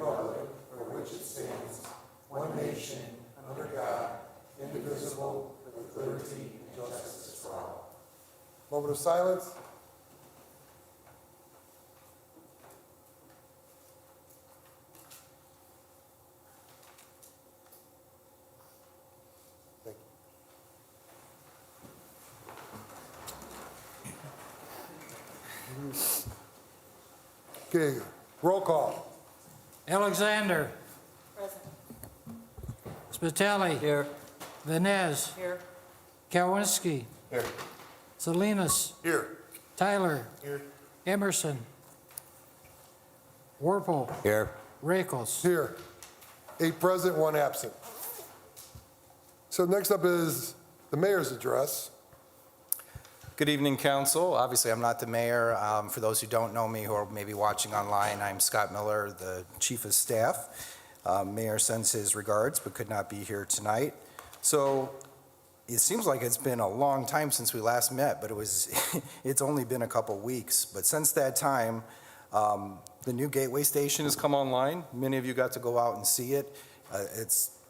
republic for which it stands, one nation, under God, indivisible, with liberty and justice for all. Moment of silence. Thank you. Okay, roll call. Alexander. Present. Spitali. Here. Venez. Here. Kowinski. Here. Salinas. Here. Tyler. Here. Emerson. Warple. Here. Rakels. Here. 8 present, 1 absent. So next up is the mayor's address. Good evening, council. Obviously, I'm not the mayor. For those who don't know me, who are maybe watching online, I'm Scott Miller, the chief of staff. Mayor sends his regards, but could not be here tonight. So it seems like it's been a long time since we last met, but it's only been a couple weeks. But since that time, the new Gateway Station has come online. Many of you got to go out and see it.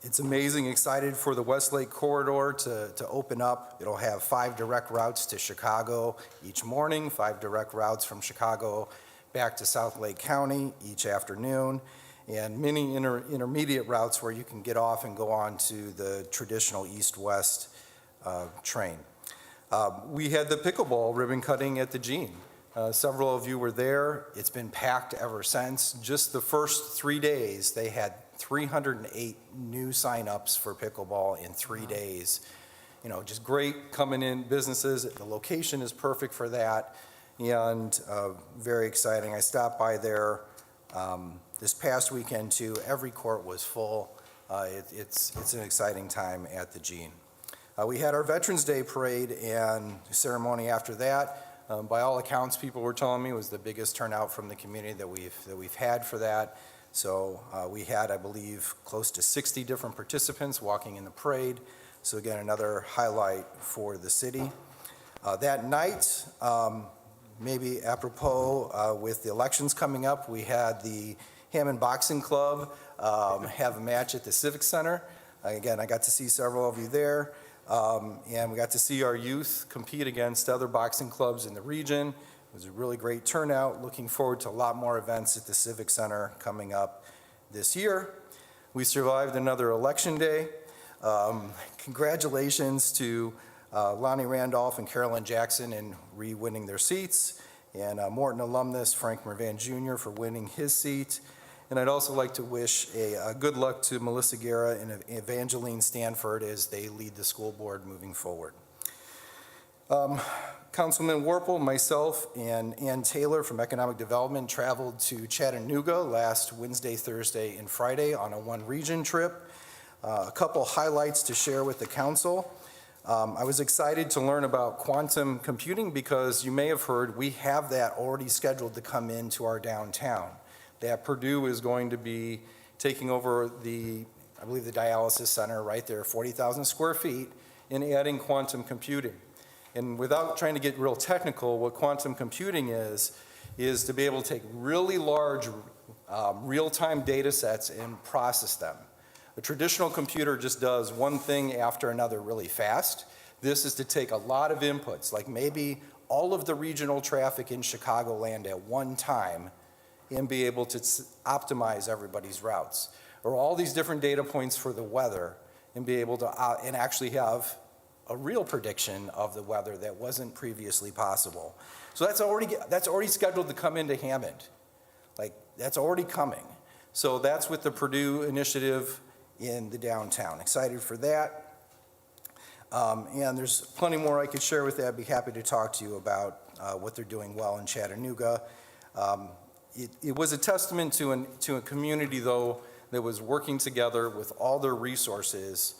It's amazing, excited for the Westlake Corridor to open up. It'll have 5 direct routes to Chicago each morning, 5 direct routes from Chicago back to South Lake County each afternoon, and many intermediate routes where you can get off and go on to the traditional east-west train. We had the pickleball ribbon cutting at the Gene. Several of you were there. It's been packed ever since. Just the first 3 days, they had 308 new signups for pickleball in 3 days. You know, just great coming in businesses. The location is perfect for that, and very exciting. I stopped by there this past weekend too. Every court was full. It's an exciting time at the Gene. We had our Veterans Day parade and ceremony after that. By all accounts, people were telling me it was the biggest turnout from the community that we've had for that. So we had, I believe, close to 60 different participants walking in the parade. So again, another highlight for the city. That night, maybe apropos with the elections coming up, we had the Hammond Boxing Club have a match at the Civic Center. Again, I got to see several of you there. And we got to see our youth compete against other boxing clubs in the region. It was a really great turnout. Looking forward to a lot more events at the Civic Center coming up this year. We survived another election day. Congratulations to Lonnie Randolph and Carolyn Jackson in re-winning their seats, and Morton alumnus Frank Mervan Jr. for winning his seat. And I'd also like to wish a good luck to Melissa Guerra and Evangeline Stanford as they lead the school board moving forward. Councilman Warple, myself, and Ann Taylor from Economic Development traveled to Chattanooga last Wednesday, Thursday, and Friday on a one-region trip. A couple highlights to share with the council. I was excited to learn about quantum computing because you may have heard we have that already scheduled to come into our downtown. That Purdue is going to be taking over I believe the dialysis center right there, 40,000 square feet, and adding quantum computing. And without trying to get real technical, what quantum computing is to be able to take really large real-time data sets and process them. A traditional computer just does one thing after another really fast. This is to take a lot of inputs, like maybe all of the regional traffic in Chicagoland at one time, and be able to optimize everybody's routes, or all these different data points for the weather, and be able to and actually have a real prediction of the weather that wasn't previously possible. So that's already scheduled to come into Hammond. Like, that's already coming. So that's with the Purdue initiative in the downtown. Excited for that. And there's plenty more I could share with that. I'd be happy to talk to you about what they're doing well in Chattanooga. It was a testament to a community, though, that was working together with all their resources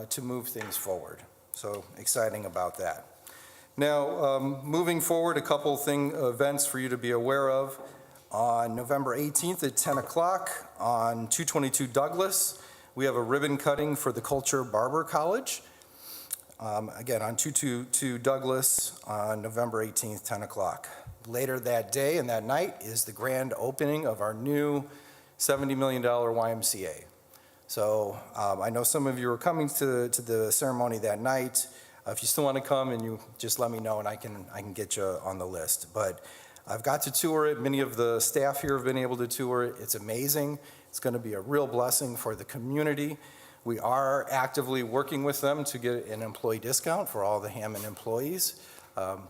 to move things forward. So exciting about that. Now, moving forward, a couple events for you to be aware of. On November 18th at 10 o'clock on 222 Douglas, we have a ribbon cutting for the Culture Barber College. Again, on 222 Douglas on November 18th, 10 o'clock. Later that day and that night is the grand opening of our new $70 million YMCA. So I know some of you are coming to the ceremony that night. If you still want to come, and you just let me know, and I can get you on the list. But I've got to tour it. Many of the staff here have been able to tour it. It's amazing. It's going to be a real blessing for the community. We are actively working with them to get an employee discount for all the Hammond employees.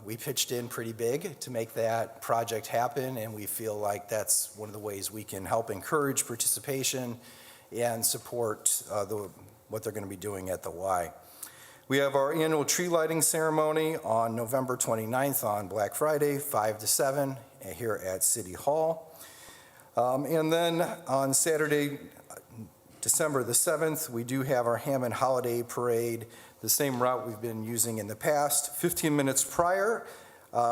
We pitched in pretty big to make that project happen, and we feel like that's one of the ways we can help encourage participation and support what they're going to be doing at the Y. We have our annual tree lighting ceremony on November 29th on Black Friday, 5 to 7 here at City Hall. And then on Saturday, December the 7th, we do have our Hammond Holiday Parade, the same route we've been using in the past. 15 minutes prior,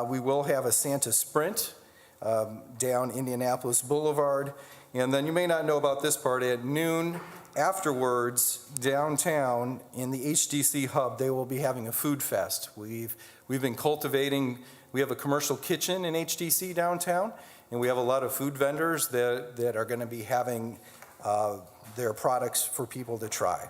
we will have a Santa Sprint down Indianapolis Boulevard. And then you may not know about this part, at noon afterwards, downtown in the HDC hub, they will be having a food fest. We've been cultivating, we have a commercial kitchen in HDC downtown, and we have a lot of food vendors that are going to be having their products for people to try.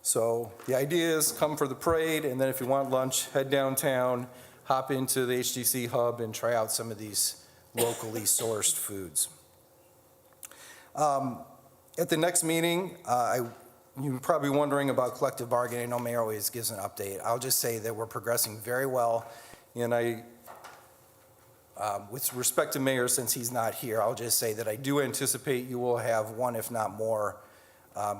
So the idea is come for the parade, and then if you want lunch, head downtown, hop into the HDC hub, and try out some of these locally sourced foods. At the next meeting, you're probably wondering about collective bargaining. I know Mayor always gives an update. I'll just say that we're progressing very well, and with respect to Mayor, since he's not here, I'll just say that I do anticipate you will have one, if not more,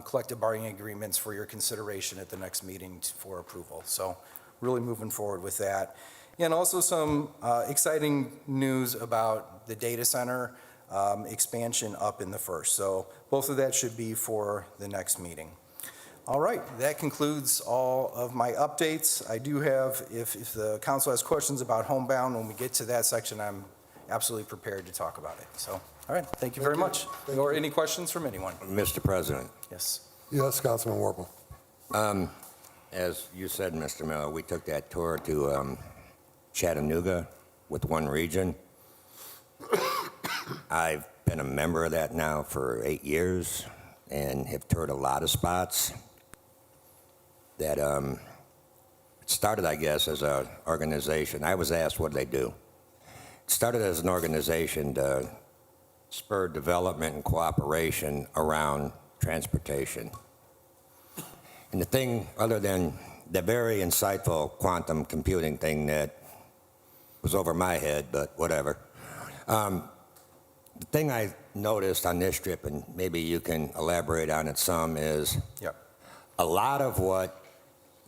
collective bargaining agreements for your consideration at the next meeting for approval. So really moving forward with that. And also some exciting news about the data center expansion up in the first. So both of that should be for the next meeting. All right, that concludes all of my updates. I do have, if the council has questions about homebound, when we get to that section, I'm absolutely prepared to talk about it. So, all right, thank you very much. Or any questions from anyone? Mr. President, Yes. Yes, Councilman Warple. as you said, Mr. Miller, we took that tour to Chattanooga with One Region. I've been a member of that now for 8 years and have toured a lot of spots that started, I guess, as an organization. I was asked, what do they do? It started as an organization to spur development and cooperation around transportation. And the thing, other than the very insightful quantum computing thing that was over my head, but whatever. The thing I noticed on this trip, and maybe you can elaborate on it some, is a lot of what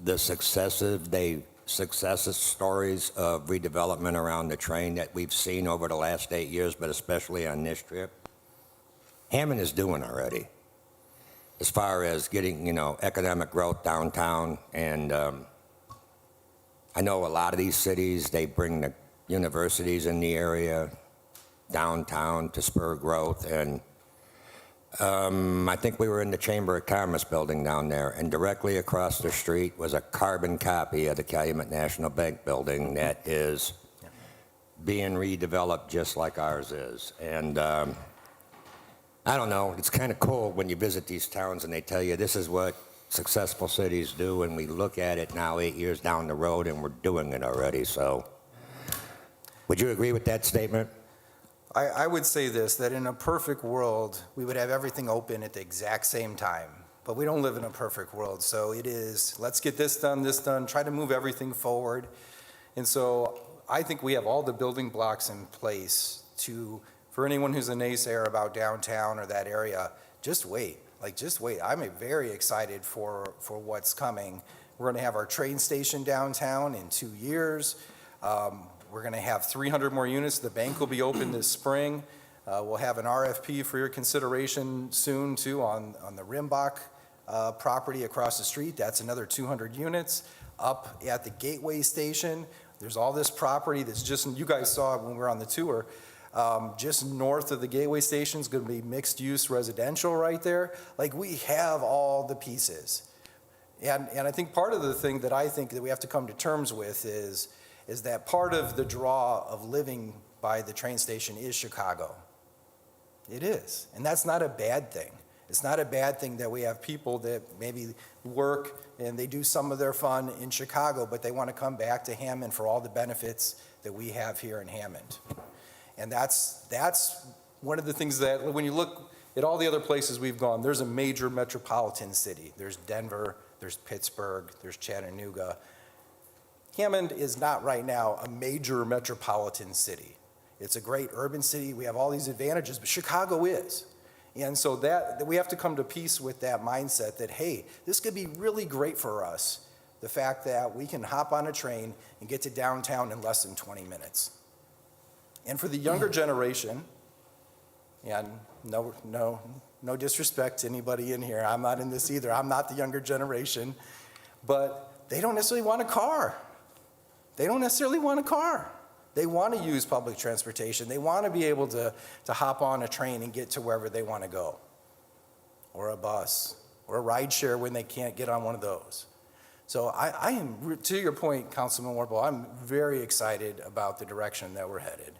the success stories of redevelopment around the train that we've seen over the last 8 years, but especially on this trip, Hammond is doing already, as far as getting, economic growth downtown. And I know a lot of these cities, they bring the universities in the area downtown to spur growth. And I think we were in the Chamber of Commerce building down there, and directly across the street was a carbon copy of the Calumet National Bank building that is being redeveloped just like ours is. And I don't know, it's kind of cool when you visit these towns and they tell you this is what successful cities do, and we look at it now 8 years down the road and we're doing it already. So would you agree with that statement? I would say this, that in a perfect world, we would have everything open at the exact same time. But we don't live in a perfect world. So it is, let's get this done, try to move everything forward. And so I think we have all the building blocks in place for anyone who's a naysayer about downtown or that area, just wait. Just wait. I'm very excited for what's coming. We're going to have our train station downtown in 2 years. We're going to have 300 more units. The bank will be open this spring. We'll have an RFP for your consideration soon, too, on the Rimbach property across the street. That's another 200 units. Up at the Gateway Station, there's all this property that's just, you guys saw it when we were on the tour, just north of the Gateway Station is going to be mixed-use residential right there. We have all the pieces. And I think part of the thing that I think that we have to come to terms with is that part of the draw of living by the train station is Chicago. It is. And that's not a bad thing. It's not a bad thing that we have people that maybe work and they do some of their fun in Chicago, but they want to come back to Hammond for all the benefits that we have here in Hammond. And that's one of the things that, when you look at all the other places we've gone, there's a major metropolitan city. There's Denver, there's Pittsburgh, there's Chattanooga. Hammond is not right now a major metropolitan city. It's a great urban city. We have all these advantages, but Chicago is. And so that we have to come to peace with that mindset that, hey, this could be really great for us, the fact that we can hop on a train and get to downtown in less than 20 minutes. And for the younger generation, and no disrespect to anybody in here, I'm not in this either, I'm not the younger generation, but they don't necessarily want a car. They don't necessarily want a car. They want to use public transportation. They want to be able to hop on a train and get to wherever they want to go, or a bus, or a ride share when they can't get on one of those. So I am, to your point, Councilman Warple, I'm very excited about the direction that we're headed.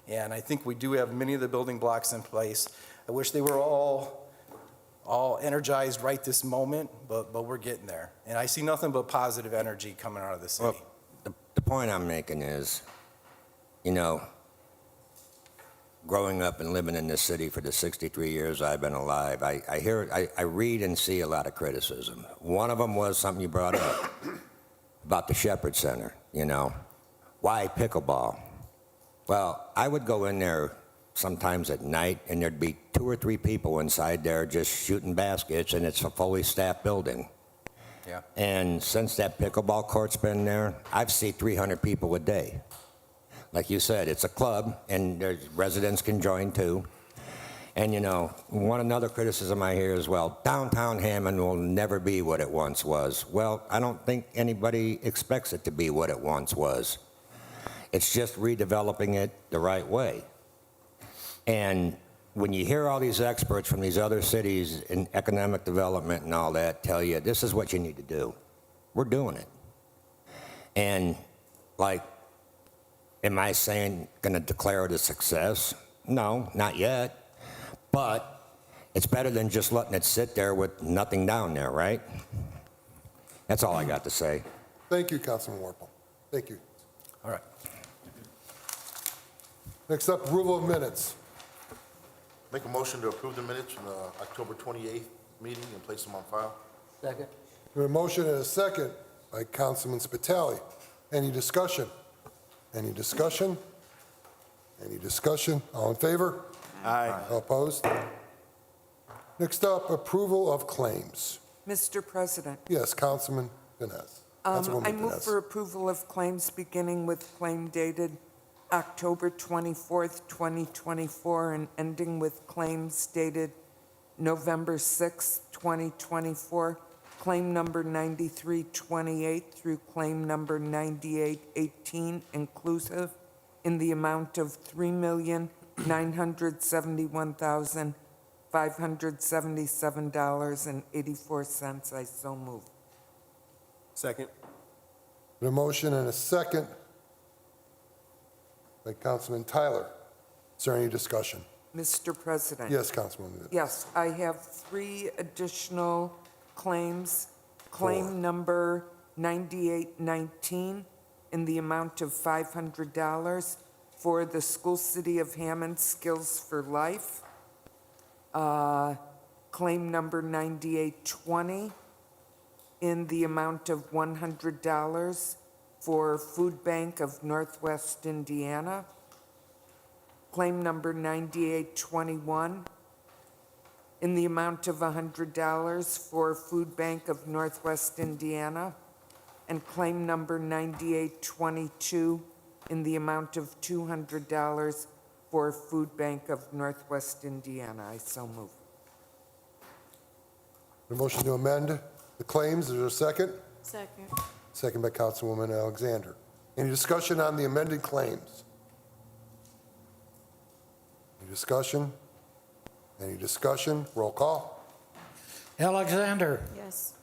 And I think we do have many of the building blocks in place. I wish they were all energized right this moment, but we're getting there. And I see nothing but positive energy coming out of the city. Well, the point I'm making is, you know, growing up and living in this city for the 63 years I've been alive, I read and see a lot of criticism. One of them was something you brought up about the Shepherd Center, you know. Why pickleball? Well, I would go in there sometimes at night, and there'd be 2 or 3 people inside there just shooting baskets, and it's a fully staffed building. Yeah. And since that pickleball court's been there, I've seen 300 people a day. Like you said, it's a club, and there's residents can join too. And, you know, another criticism I hear is, well, downtown Hammond will never be what it once was. Well, I don't think anybody expects it to be what it once was. It's just redeveloping it the right way. And when you hear all these experts from these other cities in economic development and all that tell you, this is what you need to do, we're doing it. And, like, am I saying going to declare it a success? No, not yet. But it's better than just letting it sit there with nothing down there, right? That's all I got to say. Thank you, Councilman Warple. Thank you. All right. Next up, approval of minutes. Make a motion to approve the minutes from the October 28th meeting and place them on file. Second. We have a motion and a second by Councilman Spitali. Any discussion? Any discussion? Any discussion? All in favor? Aye. All opposed? Next up, approval of claims. Mr. President, Yes, Councilman Vines. Councilwoman I move Vines. for approval of claims beginning with claim dated October 24th, 2024, and ending with claims dated November 6th, 2024, claim number 9328 through claim number 9818 inclusive, in the amount of $3,971,577.84. I so move. Second. A motion and a second by Councilman Tyler. Is there any discussion? Mr. President. Yes, Councilwoman Vines. Yes, I have 3 additional claims. Claim 4. number 9819 in the amount of $500 for the School City of Hammond Skills for Life. Claim number 9820 in the amount of $100 for Food Bank of Northwest Indiana. Claim number 9821 in the amount of $100 for Food Bank of Northwest Indiana. And claim number 9822 in the amount of $200 for Food Bank of Northwest Indiana. I so move. A motion to amend the claims. Is there a second? Second. Second by Councilwoman Alexander. Any discussion on the amended claims? Any discussion? Any discussion? Roll call. Alexander. Yes.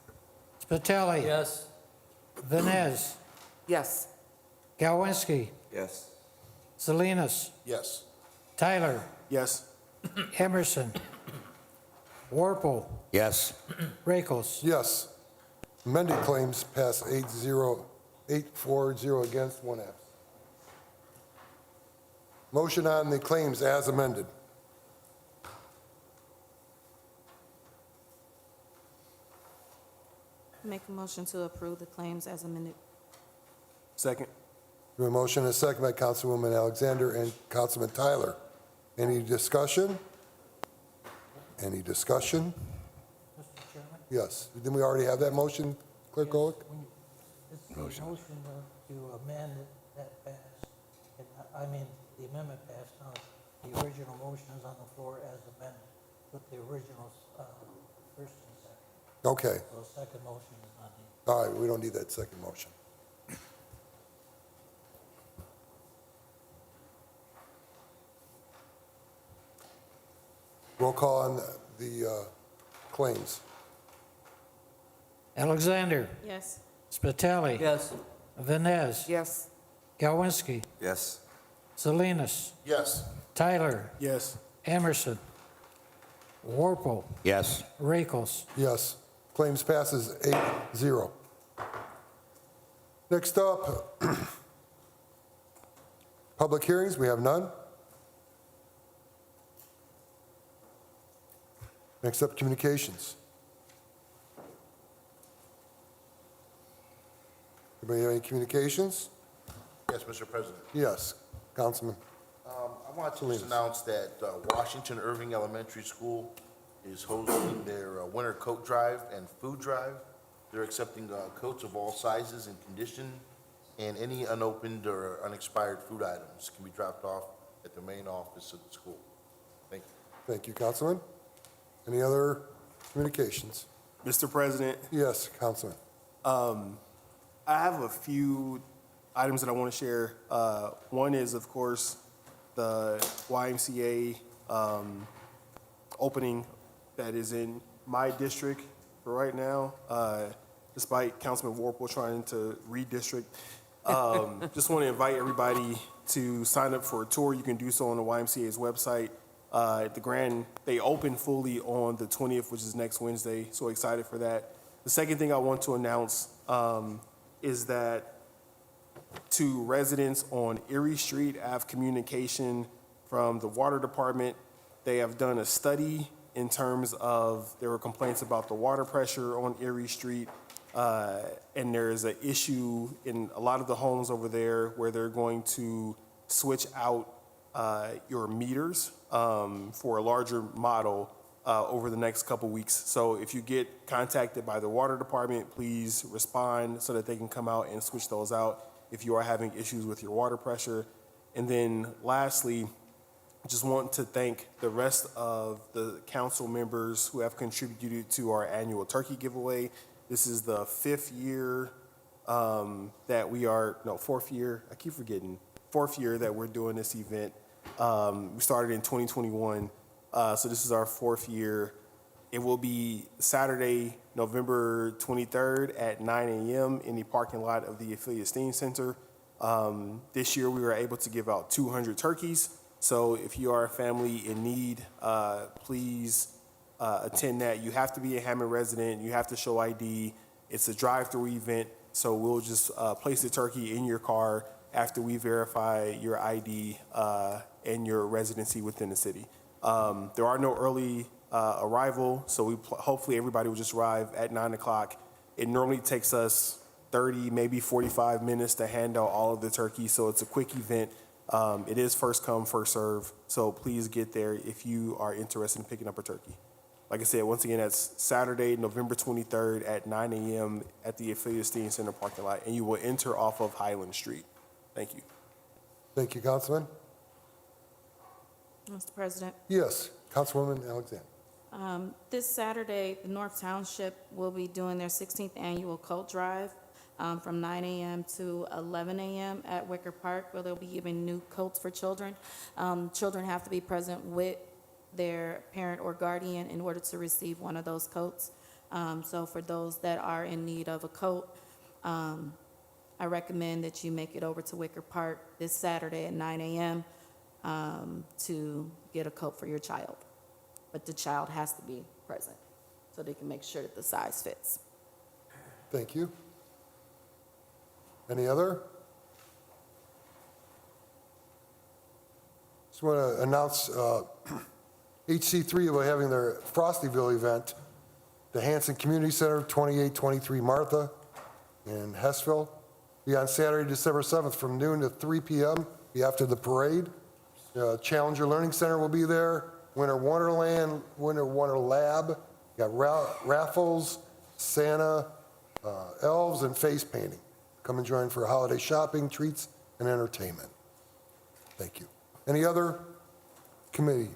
Spitali. Yes. Vines. Yes. Galwinski. Yes. Salinas. Yes. Tyler. Yes. Emerson, Warple, Yes. Rakels. Yes. Amended claims pass 8-4-0 against, 1 absent. Motion on the claims as amended. Make a motion to approve the claims as amended. Second. We have a motion and a second by Councilwoman Alexander and Councilman Tyler. Any discussion? Any discussion? Mr. Chairman? Yes. Didn't we already have that motion, Clerk Golick? This motion to amend that passed, I mean, the amendment passed, now the original motion is on the floor as amended with the original first and second. Okay. So the second motion is not needed. All right, we don't need that second motion. Roll call on the claims. Alexander, Yes. Spitali. Yes. Vines, Yes. Galwinski, Yes. Salinas, Yes. Tyler, Yes. Emerson, Warple, Yes. Rakels. Yes. Claims passes 8-0. Next up, public hearings, we have none. Next up, communications. Anybody have any communications? Yes, Mr. President. Yes, Councilman. I want to just announce that Washington Irving Elementary School is hosting their winter coat drive and food drive. They're accepting coats of all sizes and condition, and any unopened or unexpired food items can be dropped off at the main office of the school. Thank you. Thank you, Councilman. Any other communications? Mr. President, Yes, Councilman. I have a few items that I want to share. One is, of course, the YMCA opening that is in my district for right now, despite Councilman Warple trying to redistrict. Just want to invite everybody to sign up for a tour. You can do so on the YMCA's website. They open fully on the 20th, which is next Wednesday, so excited for that. The second thing I want to announce is that to residents on Erie Street, I have communication from the water department. They have done a study in terms of, there were complaints about the water pressure on Erie Street, and there is an issue in a lot of the homes over there where they're going to switch out your meters for a larger model over the next couple weeks. So if you get contacted by the water department, please respond so that they can come out and switch those out if you are having issues with your water pressure. And then lastly, I just want to thank the rest of the council members who have contributed to our annual turkey giveaway. This is the fourth year that we're doing this event. We started in 2021, so this is our fourth year. It will be Saturday, November 23rd at 9 a.m. in the parking lot of the Affiliate Esteem Center. This year we were able to give out 200 turkeys. So if you are a family in need, please attend that. You have to be a Hammond resident. You have to show ID. It's a drive-through event, so we'll just place the turkey in your car after we verify your ID and your residency within the city. There are no early arrival, so hopefully everybody will just arrive at 9 o'clock. It normally takes us 30, maybe 45 minutes to hand out all of the turkeys, so it's a quick event. It is first come, first serve, so please get there if you are interested in picking up a turkey. Like I said, once again, that's Saturday, November 23rd at 9 a.m. at the Affiliate Esteem Center parking lot, and you will enter off of Highland Street. Thank you. Thank you, Councilman. Mr. President, Yes, Councilwoman Alexander. this Saturday, the North Township will be doing their 16th annual coat drive from 9 a.m. to 11 a.m. at Wicker Park, where they'll be giving new coats for children. Children have to be present with their parent or guardian in order to receive one of those coats. So for those that are in need of a coat, I recommend that you make it over to Wicker Park this Saturday at 9 a.m. to get a coat for your child. But the child has to be present so they can make sure that the size fits. Thank you. Any other? Just want to announce HC3 will be having their Frostyville event, the Hanson Community Center, 2823 Martha in Hessville. Be on Saturday, December 7th from noon to 3 p.m. Be after the parade. Challenger Learning Center will be there. Winter Wonderland, Winter Wonder Lab. Got raffles, Santa, elves, and face painting. Come and join for holiday shopping, treats, and entertainment. Thank you. Any other committee?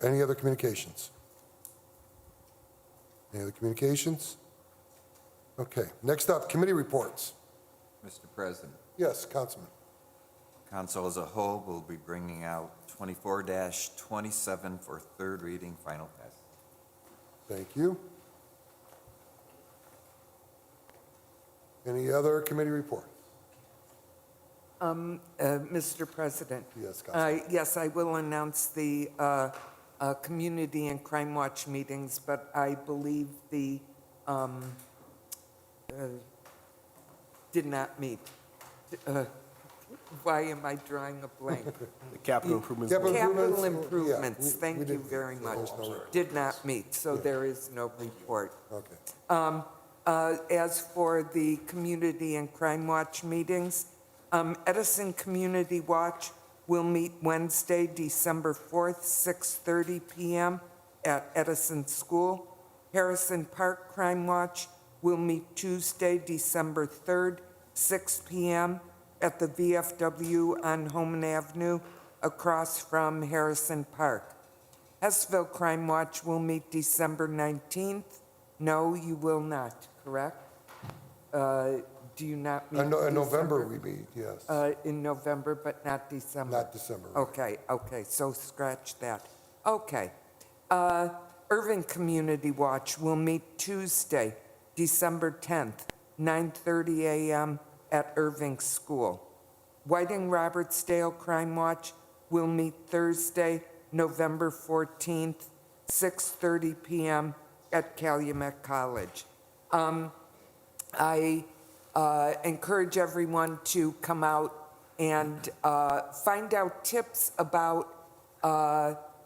Any other communications? Any other communications? Okay. Next up, committee reports. Mr. President, Yes, Councilman. Council as a whole will be bringing out 24-27 for third reading, final passage. Thank you. Any other committee report? Mr. President. Yes, Councilman. Yes, I will announce the Community and Crime Watch meetings, but I believe the did not meet. Why am I drawing a blank? The capital improvements. Capital Yeah, improvements, we thank you didn't- very there much. was no- Did not meet, so there is no report. Okay. As for the Community and Crime Watch meetings, Edison Community Watch will meet Wednesday, December 4th, 6:30 p.m. at Edison School. Harrison Park Crime Watch will meet Tuesday, December 3rd, 6 p.m. at the VFW on Homan Avenue across from Harrison Park. Hessville Crime Watch will meet December 19th. No, you will not, correct? Do you not meet? In November, December? we meet, yes. In November, but not December? Not December. Okay, so scratch that. Okay. Irving Community Watch will meet Tuesday, December 10th, 9:30 a.m. at Irving School. Whiting Robertsdale Crime Watch will meet Thursday, November 14th, 6:30 p.m. at Calumet College. I encourage everyone to come out and find out tips about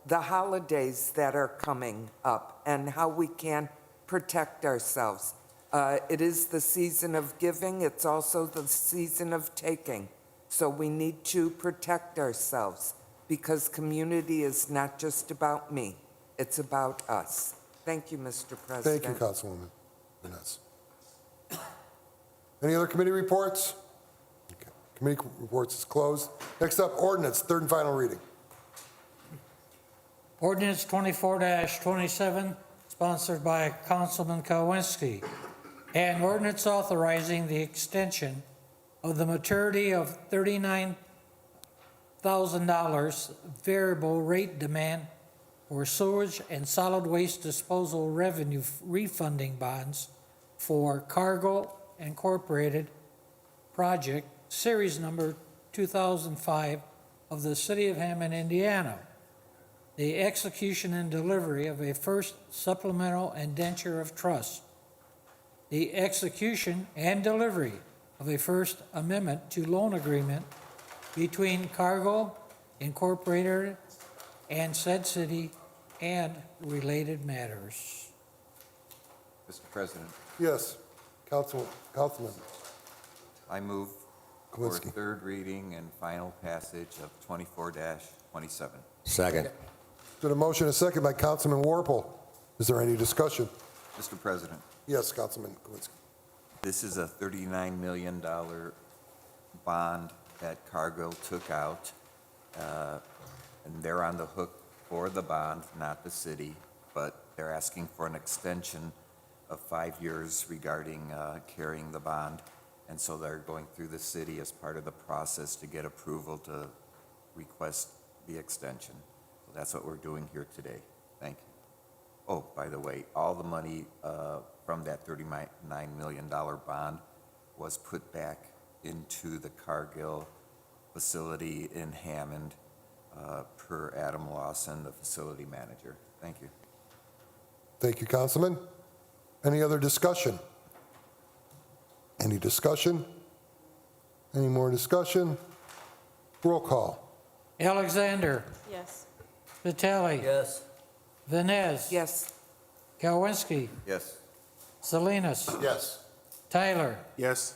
the holidays that are coming up and how we can protect ourselves. It is the season of giving. It's also the season of taking. So we need to protect ourselves because community is not just about me. It's about us. Thank you, Mr. President. Thank you, Councilwoman Vaness. Any other committee reports? Okay. Committee reports is closed. Next up, ordinance, third and final reading. Ordinance 24-27, sponsored by Councilman Kowinski. An ordinance authorizing the extension of the maturity of $39,000 variable rate demand for sewage and solid waste disposal revenue refunding bonds for Cargo Incorporated Project, Series Number 2005 of the City of Hammond, Indiana. The execution and delivery of a first supplemental indenture of trust. The execution and delivery of a first amendment to loan agreement between Cargo Incorporated and said city and related matters. Mr. President, Yes, Councilman. I move for Kowinski. third reading and final passage of 24-27. Second. Been a motion, a second by Councilman Warple. Is there any discussion? Mr. President, Yes, Councilman Kowinski. this is a $39 million bond that Cargill took out, and they're on the hook for the bond, not the city, but they're asking for an extension of 5 years regarding carrying the bond, and so they're going through the city as part of the process to get approval to request the extension. So that's what we're doing here today. Thank you. Oh, by the way, all the money from that $39 million bond was put back into the Cargill facility in Hammond per Adam Lawson, the facility manager. Thank you. Thank you, Councilman. Any other discussion? Any discussion? Any more discussion? Roll call. Alexander, Yes. Vitale. Yes. Vines. Yes. Kalwinski, Yes. Salinas, Yes. Tyler, Yes.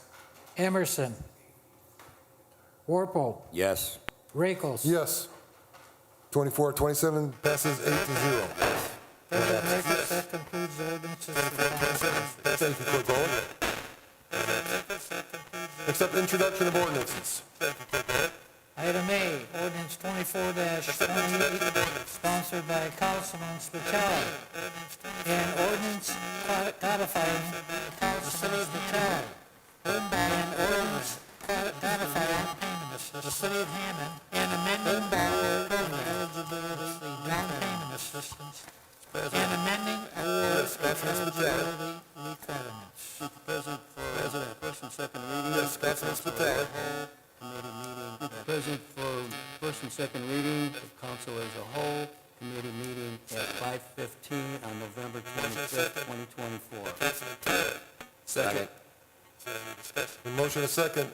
Emerson, Warple, Yes. Rakels. Yes. 24-27 passes 8-0. President Rakels, that concludes the ordinances for the council. Thank you, Clerk Owen. Accept introduction of ordinances. Item A, ordinance 24-28, sponsored by Councilman Spitali. An ordinance codifying the Council of Spitali. An ordinance codifying the City of Hammond and amending the eligibility down payment assistance and amending awards of eligibility requirements. Mr. President, for first and second reading. Yes, Councilman Spitali. Committee meeting. Mr. President, for first and second reading of council as a whole, committee meeting at 5:15 on November 25th, 2024. Second. The motion is second.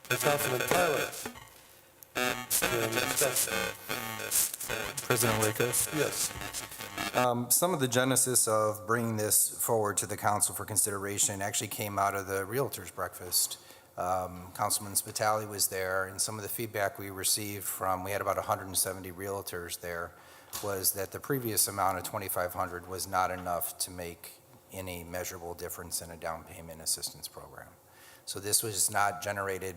Councilman Tyler. President Rakos? Yes. Some of the genesis of bringing this forward to the council for consideration actually came out of the Realtors Breakfast. Councilman Spitali was there, and some of the feedback we received from, we had about 170 realtors there, was that the previous amount of $2,500 was not enough to make any measurable difference in a down payment assistance program. So this was not generated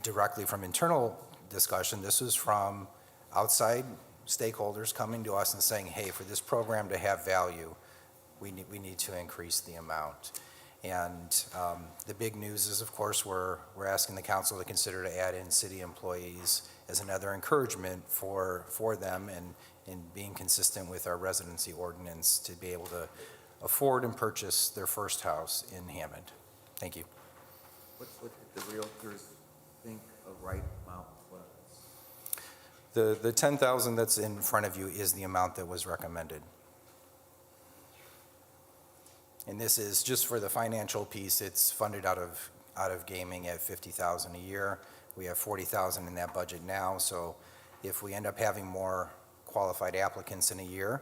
directly from internal discussion. This was from outside stakeholders coming to us and saying, hey, for this program to have value, we need to increase the amount. And the big news is, of course, we're asking the council to consider to add in city employees as another encouragement for them and being consistent with our residency ordinance to be able to afford and purchase their first house in Hammond. Thank you. What did the realtors think a right amount was? The $10,000 that's in front of you is the amount that was recommended. And this is just for the financial piece. It's funded out of gaming at $50,000 a year. We have $40,000 in that budget now. So if we end up having more qualified applicants in a year,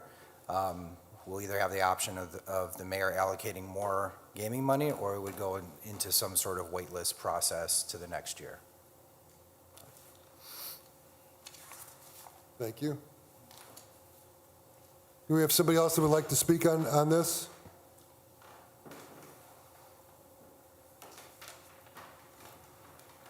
we'll either have the option of the mayor allocating more gaming money, or it would go into some sort of wait list process to the next year. Thank you. Do we have somebody else that would like to speak on this?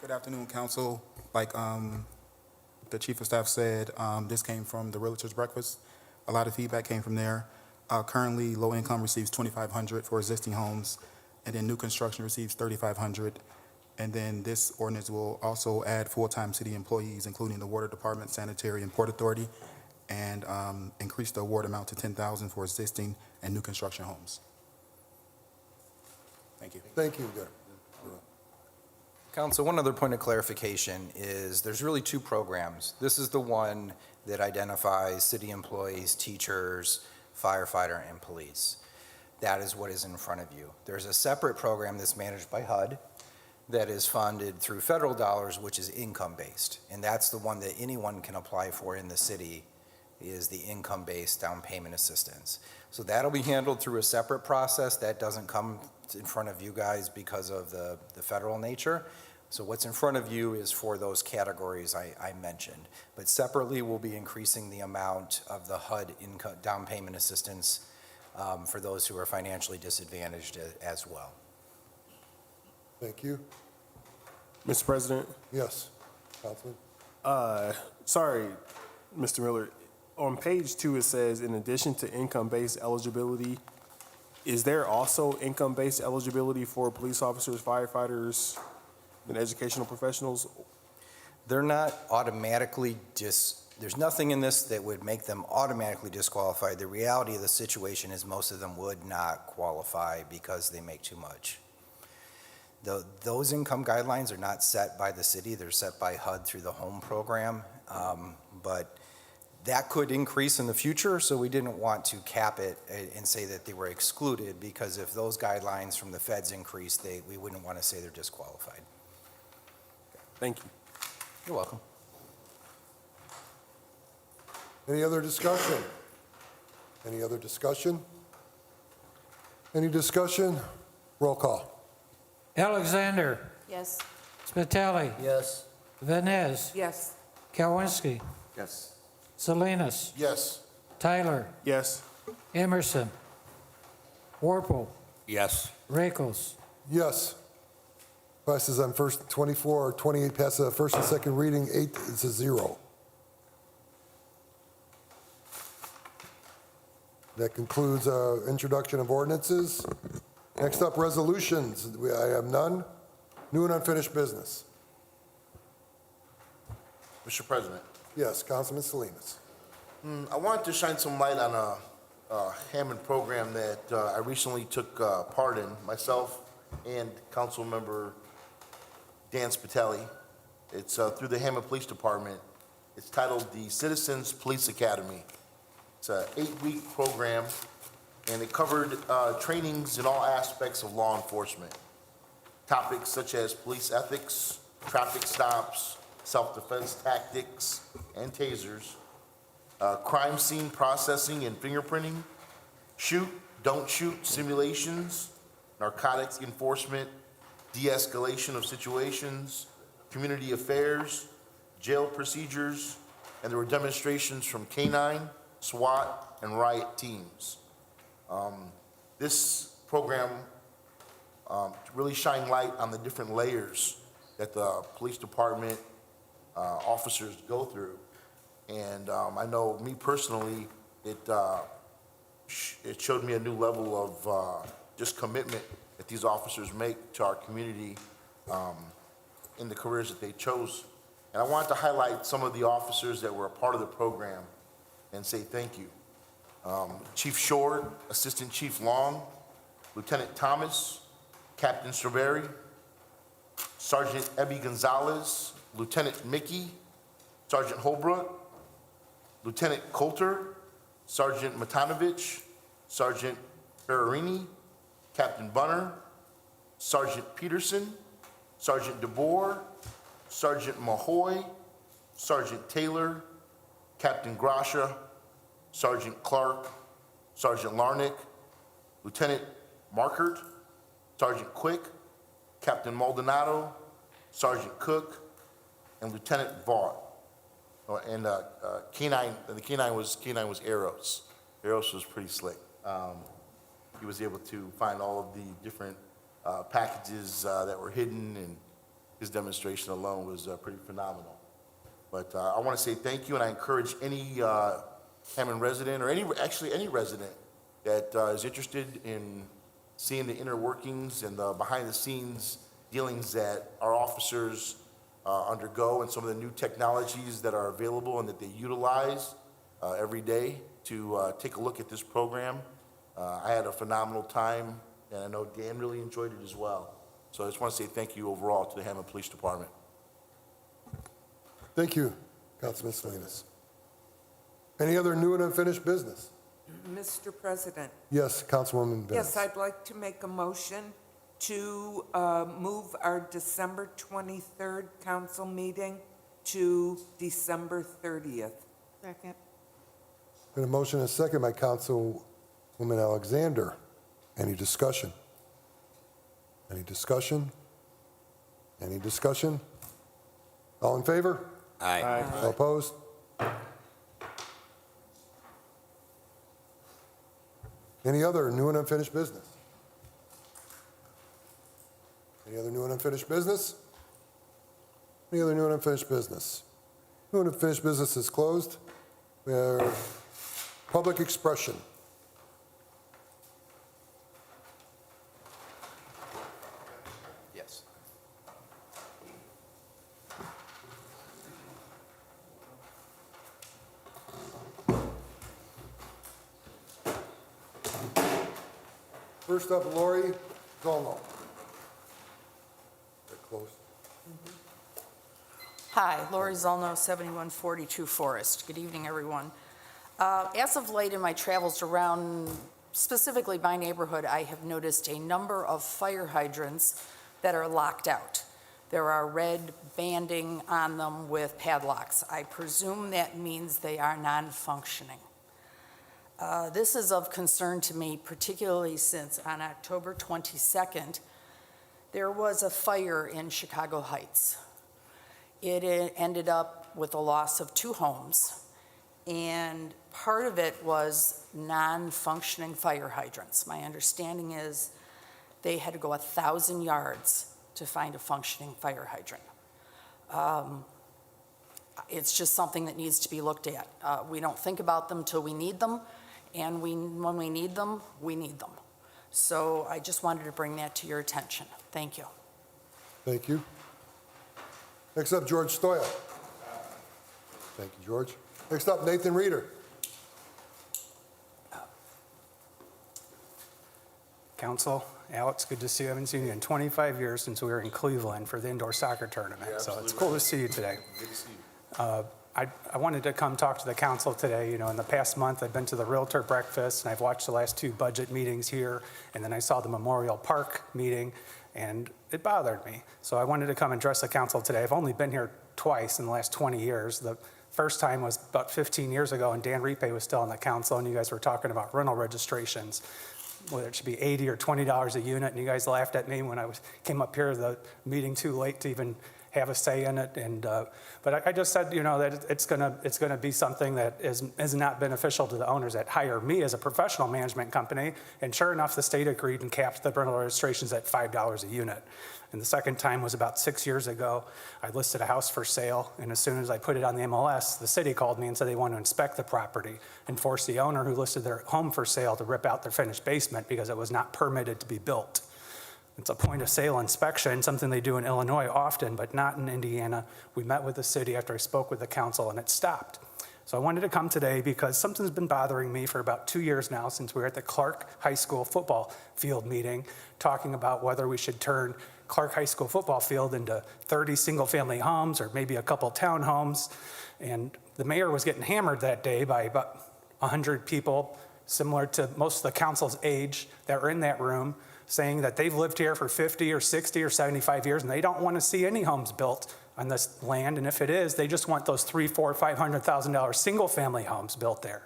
Good afternoon, council. Like the chief of staff said, this came from the Realtors Breakfast. A lot of feedback came from there. Currently, low income receives $2,500 for existing homes, and then new construction receives $3,500. And then this ordinance will also add full-time city employees, including the water department, sanitary, and port authority, and increase the award amount to $10,000 for existing and new construction homes. Thank you. Thank you. Council, one other point of clarification is there's really two programs. This is the one that identifies city employees, teachers, firefighter, and police. That is what is in front of you. There's a separate program that's managed by HUD that is funded through federal dollars, which is income-based. And that's the one that anyone can apply for in the city, is the income-based down payment assistance. So that'll be handled through a separate process. That doesn't come in front of you guys because of the federal nature. So what's in front of you is for those categories I mentioned. But separately, we'll be increasing the amount of the HUD income down payment assistance for those who are financially disadvantaged as well. Thank you. Mr. President, Yes, Councilman. sorry, Mr. Miller. On page 2, it says, in addition to income-based eligibility, is there also income-based eligibility for police officers, firefighters, and educational professionals? They're not automatically there's nothing in this that would make them automatically disqualified. The reality of the situation is most of them would not qualify because they make too much. Those income guidelines are not set by the city, they're set by HUD through the home program, But that could increase in the future, so we didn't want to cap it and say that they were excluded, because if those guidelines from the feds increase, we wouldn't want to say they're disqualified. Thank you. You're welcome. Any other discussion? Any other discussion? Any discussion? Roll call. Alexander, Yes. Spitali, Yes. Vines, Yes. Kalwinski, Yes. Salinas, Yes. Tyler, Yes. Emerson, Warple, Yes. Rakels. Yes. Passes on first, 24 or 28 passes on first and second reading, 8 is a 0. That concludes introduction of ordinances. Next up, resolutions. I have none. New and unfinished business. Mr. President, Yes, Councilman Salinas. I wanted to shine some light on a Hammond program that I recently took part in, myself and Councilmember Dan Spitali. It's through the Hammond Police Department. It's titled the Citizens Police Academy. It's an 8-week program, and it covered trainings in all aspects of law enforcement. Topics such as police ethics, traffic stops, self-defense tactics and tasers, crime scene processing and fingerprinting, shoot, don't shoot simulations, narcotics enforcement, de-escalation of situations, community affairs, jail procedures, and there were demonstrations from K-9, SWAT, and riot teams. This program really shined light on the different layers that the police department officers go through. And I know me personally, it showed me a new level of just commitment that these officers make to our community in the careers that they chose. And I wanted to highlight some of the officers that were a part of the program and say thank you. Chief Short, Assistant Chief Long, Lieutenant Thomas, Captain Cerveri, Sergeant Ebby Gonzalez, Lieutenant Mickey, Sergeant Holbrook, Lieutenant Coulter, Sergeant Matanovich, Sergeant Ferrarini, Captain Bunner, Sergeant Peterson, Sergeant DeBoer, Sergeant Mahoy, Sergeant Taylor, Captain Grasha, Sergeant Clark, Sergeant Larnick, Lieutenant Markert, Sergeant Quick, Captain Maldonado, Sergeant Cook, and Lieutenant Vaught. And K-9, the K-9 was Eros. Eros was pretty slick. He was able to find all of the different packages that were hidden, and his demonstration alone was pretty phenomenal. But I want to say thank you, and I encourage any Hammond resident, or any resident that is interested in seeing the inner workings and the behind-the-scenes dealings that our officers undergo, and some of the new technologies that are available and that they utilize every day, to take a look at this program. I had a phenomenal time, and I know Dan really enjoyed it as well. So I just want to say thank you overall to the Hammond Police Department. Thank you, Councilman Salinas. Any other new and unfinished business? Mr. President, Yes, Councilwoman Vines. yes, I'd like to make a motion to move our December 23rd council meeting to December 30th. Second. Been a motion and a second by Councilwoman Alexander. Any discussion? Any discussion? Any discussion? All in favor? Aye. All opposed? Any other new and unfinished business? Any other new and unfinished business? Any other new and unfinished business? New and unfinished business is closed. Public expression. Yes. First up, Lori Zolno. They're close. Hi, Lori Zolno, 7142 Forest. Good evening, everyone. As of late in my travels around, specifically my neighborhood, I have noticed a number of fire hydrants that are locked out. There are red banding on them with padlocks. I presume that means they are non-functioning. This is of concern to me, particularly since on October 22nd, there was a fire in Chicago Heights. It ended up with the loss of 2 homes, and part of it was non-functioning fire hydrants. My understanding is they had to go 1,000 yards to find a functioning fire hydrant. It's just something that needs to be looked at. We don't think about them till we need them, and when we need them, we need them. So I just wanted to bring that to your attention. Thank you. Thank you. Next up, George Stoya. Thank you, George. Next up, Nathan Reeder. Council, Alex, good to see you. I haven't seen you in 25 years since we were in Cleveland for the indoor soccer tournament. So it's cool to see you today. Good to see you. I wanted to come talk to the council today. You know, in the past month, I've been to the Realtor Breakfast, and I've watched the last 2 budget meetings here, and then I saw the Memorial Park meeting, and it bothered me. So I wanted to come and address the council today. I've only been here twice in the last 20 years. The first time was about 15 years ago, and Dan Ripe was still on the council, and you guys were talking about rental registrations, whether it should be $80 or $20 a unit, and you guys laughed at me when I came up here to the meeting too late to even have a say in it. And but I just said, you know, that it's gonna be something that is not beneficial to the owners that hire me as a professional management company. And sure enough, the state agreed and capped the rental registrations at $5 a unit. And the second time was about 6 years ago. I listed a house for sale, and as soon as I put it on the MLS, the city called me and said they want to inspect the property and force the owner who listed their home for sale to rip out their finished basement because it was not permitted to be built. It's a point of sale inspection, something they do in Illinois often, but not in Indiana. We met with the city after I spoke with the council, and it stopped. So I wanted to come today because something's been bothering me for about 2 years now since we were at the Clark High School football field meeting, talking about whether we should turn Clark High School football field into 30 single-family homes or maybe a couple townhomes. And the mayor was getting hammered that day by about 100 people, similar to most of the council's age, that were in that room, saying that they've lived here for 50 or 60 or 75 years and they don't want to see any homes built on this land. And if it is, they just want those $300,000, $400,000, $500,000 single-family homes built there.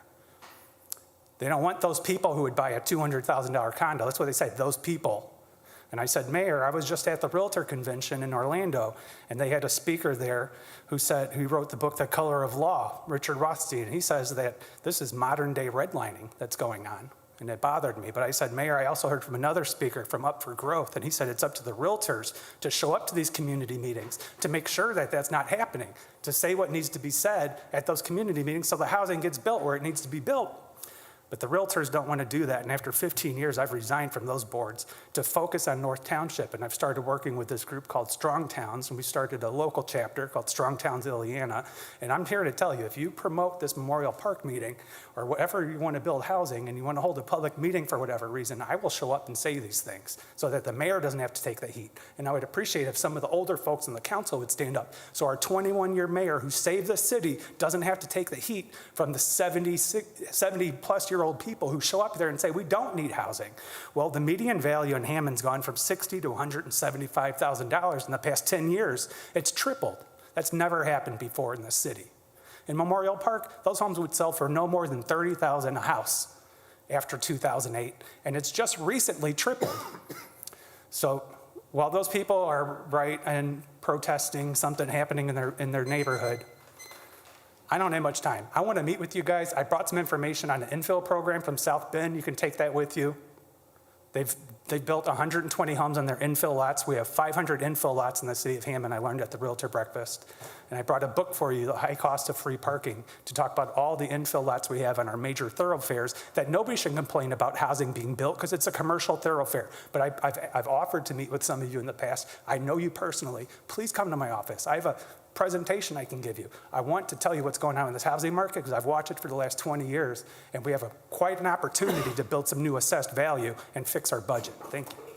They don't want those people who would buy a $200,000 condo. That's what they say, those people. And I said, Mayor, I was just at the Realtor Convention in Orlando, and they had a speaker there who wrote the book, The Color of Law, Richard Rothstein. And he says that this is modern-day redlining that's going on. And it bothered me. But I said, Mayor, I also heard from another speaker from Up for Growth, and he said it's up to the realtors to show up to these community meetings, to make sure that that's not happening, to say what needs to be said at those community meetings so the housing gets built where it needs to be built. But the realtors don't want to do that. And after 15 years, I've resigned from those boards to focus on North Township. And I've started working with this group called Strong Towns. And we started a local chapter called Strong Towns Ileana. And I'm here to tell you, if you promote this Memorial Park meeting or whatever you want to build housing and you want to hold a public meeting for whatever reason, I will show up and say these things so that the mayor doesn't have to take the heat. And I would appreciate if some of the older folks in the council would stand up so our 21-year mayor who saved the city doesn't have to take the heat from the 70-plus-year-old people who show up there and say, we don't need housing. Well, the median value in Hammond's gone from $60,000 to $175,000 in the past 10 years. It's tripled. That's never happened before in the city. In Memorial Park, those homes would sell for no more than $30,000 a house after 2008, and it's just recently tripled. So while those people are right and protesting something happening in their neighborhood, I don't have much time. I want to meet with you guys. I brought some information on the infill program from South Bend. You can take that with you. They've built 120 homes on their infill lots. We have 500 infill lots in the city of Hammond. I learned at the Realtor Breakfast. And I brought a book for you, The High Cost of Free Parking, to talk about all the infill lots we have on our major thoroughfares that nobody should complain about housing being built because it's a commercial thoroughfare. But I've offered to meet with some of you in the past. I know you personally. Please come to my office. I have a presentation I can give you. I want to tell you what's going on in this housing market because I've watched it for the last 20 years, and we have quite an opportunity to build some new assessed value and fix our budget. Thank you.